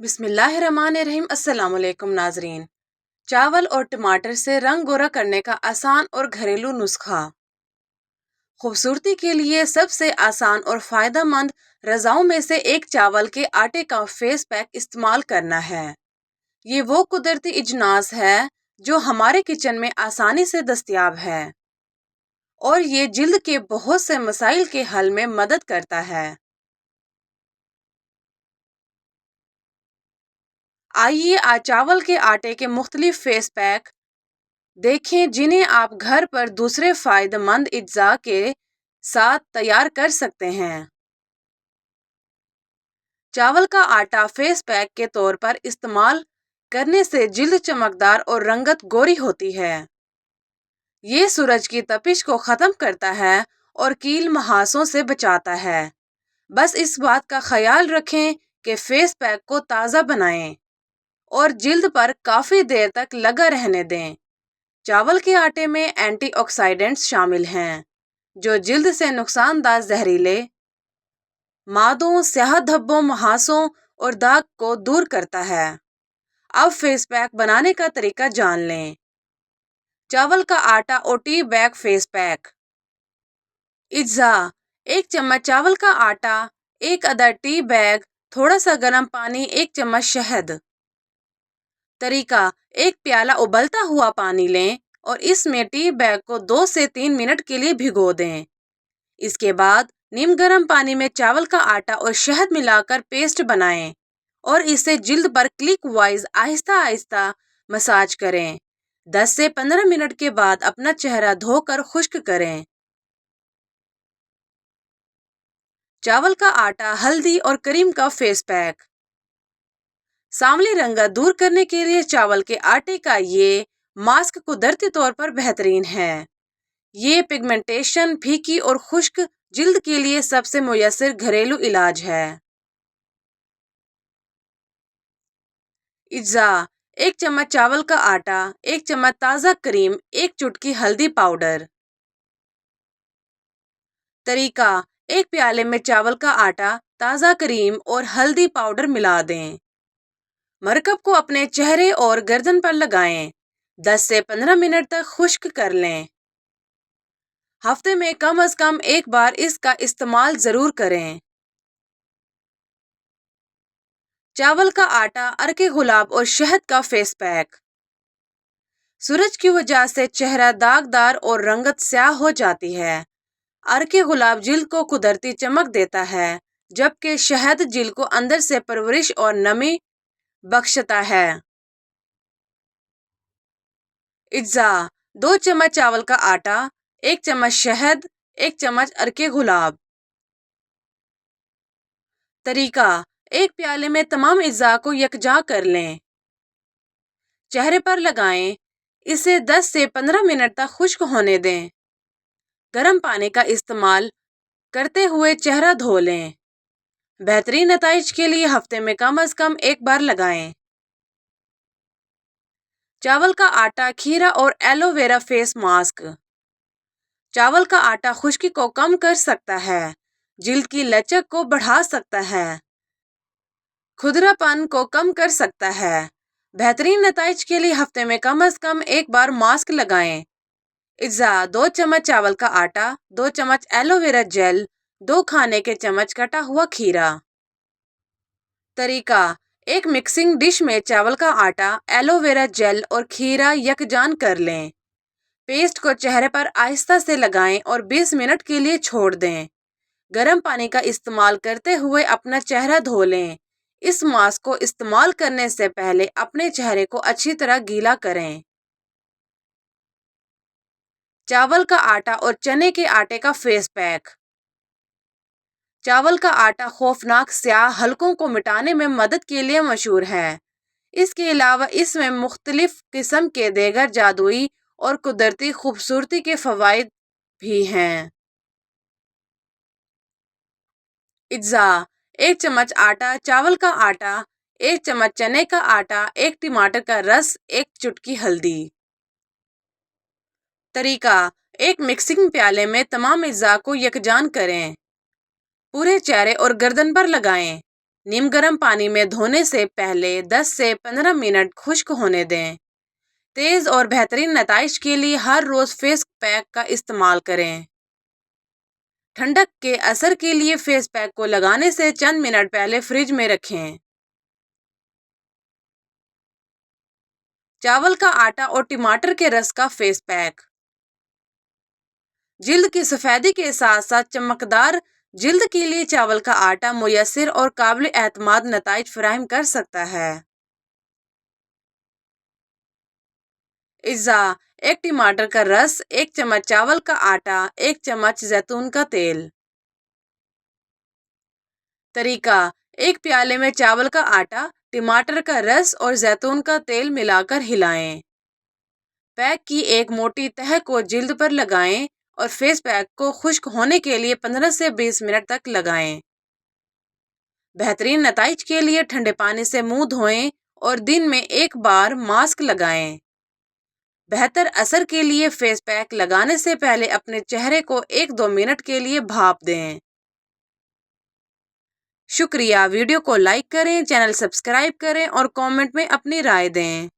बिस्मिल्लाहिर्रहमानिर्रहीम। अस्सलाम वालेकुम नाजरीन। चावल और टमाटर से रंग गोरा करने का आसान और घरेलू नुस्खा। खूबसूरती के लिए सबसे आसान और फायदेमंद रजाओं में से एक चावल के आटे का फेस पैक इस्तेमाल करना है। ये वो कुदरती इजनास है जो हमारे किचन में आसानी से दस्तयाब है और ये जिल्द के बहुत से मसाइल के हल में मदद करता है। आइए आज चावल के आटे के मुख्तलिफ फेस पैक देखें जिन्हें आप घर पर दूसरे फायदेमंद अज्जा के साथ तैयार कर सकते हैं। चावल का आटा फेस पैक के तौर पर इस्तेमाल करने से जिल्द चमकदार और रंगत गोरी होती है। ये सूरज की तपिश को ख़त्म करता है और कील मुहासों से बचाता है। बस इस बात का ख्याल रखें कि फेस पैक को ताज़ा बनाएं और जिल्द पर काफ़ी देर तक लगा रहने दें। चावल के आटे में एंटीऑक्सीडेंट्स शामिल हैं जो जिल्द से नुकसानदार जहरीले मादों, स्याह धब्बों, मुहासों और दाग को दूर करता है। अब फेस पैक बनाने का तरीका जान लें। चावल का आटा और tea bag face pack. Itza: 1 चम्मच चावल का आटा, 1 अदद टी बैग, थोड़ा सा गर्म पानी, 1 चम्मच शहद। तरीका: 1 प्याला उबलता हुआ पानी लें और इसमें टी बैग को 2 से 3 मिनट के लिए भिगो दें। इसके बाद नीम गर्म पानी में चावल का आटा और शहद मिलाकर पेस्ट बनाएं और इसे जिल्द पर click wise Aahista Aahista massage करें। 10 से 15 मिनट के बाद अपना चेहरा धोकर खुश्क करें। चावल का आटा, हल्दी और क्रीम का फेस पैक। सांवली रंगत दूर करने के लिए चावल के आटे का ये मास्क कुदरती तौर पर बेहतरीन है। ये पिगमेंटेशन, फीकी और खुश्क जिल्द के लिए सबसे मुयस्सर घरेलू इलाज है। इज्जा: 1 चम्मच चावल का आटा, 1 चम्मच ताज़ा क्रीम, 1 चुटकी हल्दी पाउडर। तरीका: 1 प्याले में चावल का आटा, ताज़ा क्रीम और हल्दी पाउडर मिला दें। मरकब को अपने चेहरे और गर्दन पर लगाएं। 10 से 15 मिनट तक खुश्क कर लें। हफ्ते में कम से कम एक बार इसका इस्तेमाल ज़रूर करें। चावल का आटा, अर्के गुलाब और शहद का फेस पैक। सूरज की वजह से चेहरा दागदार और रंगत स्याह हो जाती है। अर्के गुलाब जिल्द को कुदरती चमक देता है, जबकि शहद जिल्द को अंदर से परवरिश और नमी बख्शता है। इज्जा: 2 चम्मच चावल का आटा, 1 चम्मच शहद, 1 चम्मच अर्के गुलाब। तरीका: 1 प्याले में तमाम अज्जा को यकजा कर लें। चेहरे पर लगाएं। इसे 10 से 15 मिनट तक खुश्क होने दें। गर्म पानी का इस्तेमाल करते हुए चेहरा धो लें। बेहतरीन नताइज के लिए हफ्ते में कम से कम एक बार लगाएं। चावल का आटा, खीरा और एलोवेरा फेस मास्क। चावल का आटा खुश्की को कम कर सकता है, जिल्द की लचक को बढ़ा सकता है, खुरदरापन को कम कर सकता है। बेहतरीन नताइज के लिए हफ्ते में कम से कम एक बार मास्क लगाएं। इज्जा: 2 चम्मच चावल का आटा, 2 चम्मच एलोवेरा जेल, 2 खाने के चम्मच कटा हुआ खीरा। तरीका: एक मिक्सिंग डिश में चावल का आटा, एलोवेरा जेल और खीरा यकजान कर लें। पेस्ट को चेहरे पर आहिस्ता से लगाएं और 20 मिनट के लिए छोड़ दें। गर्म पानी का इस्तेमाल करते हुए अपना चेहरा धो लें। इस मास्क को इस्तेमाल करने से पहले अपने चेहरे को अच्छी तरह गीला करें। चावल का आटा और चने के आटे का फेस पैक। चावल का आटा खौफनाक स्याह हलकों को मिटाने में मदद के लिए मशहूर है। इसके अलावा इसमें मुख्तलिफ किस्म के देगर जादुई और कुदरती खूबसूरती के फवाइद भी हैं। इज्जा: 1 चम्मच आटा, चावल का आटा, 1 चम्मच चने का आटा, 1 टमाटर का रस, 1 चुटकी हल्दी। तरीका: एक मिक्सिंग प्याले में तमाम अज्जा को यकजान करें। पूरे चेहरे और गर्दन पर लगाएं। نیم گرم پانی میں دھونے سے پہلے 10 سے 15 منٹ خشک ہونے دیں۔ تیز اور بہترین نتائج کے لیے ہر روز فیس پیک کا استعمال کریں۔ ٹھنڈک کے اثر کے لیے فیس پیک کو لگانے سے چند منٹ پہلے فریج میں رکھیں۔ چاول کا آٹا اور ٹماٹر کے رس کا فیس پیک۔ جلد کی سفیدی کے ساتھ ساتھ چمکدار جلد کے لیے چاول کا آٹا مؤثر اور قابل اعتماد نتائج فراہم کر سکتا ہے۔ اجزاء: 1 ٹماٹر کا رس، 1 چمچ چاول کا آٹا، 1 چمچ زیتون کا تیل۔ طریقہ: 1 پیالے میں چاول کا آٹا، ٹماٹر کا رس اور زیتون کا تیل ملا کر ہلائیں۔ پیک کی ایک موٹی تہہ کو جلد پر لگائیں اور فیس پیک کو خشک ہونے کے لیے 15 سے 20 منٹ تک لگائیں۔ بہترین نتائج کے لیے ٹھنڈے پانی سے منہ دھوئیں اور دن میں 1 بار ماسک لگائیں۔ بہتر اثر کے لیے فیس پیک لگانے سے پہلے اپنے چہرے کو 1-2 منٹ کے لیے بھاپ دیں۔ شکریہ۔ ویڈیو کو لائک کریں، چینل سبسکرائب کریں اور کامنٹ میں اپنی رائے دیں۔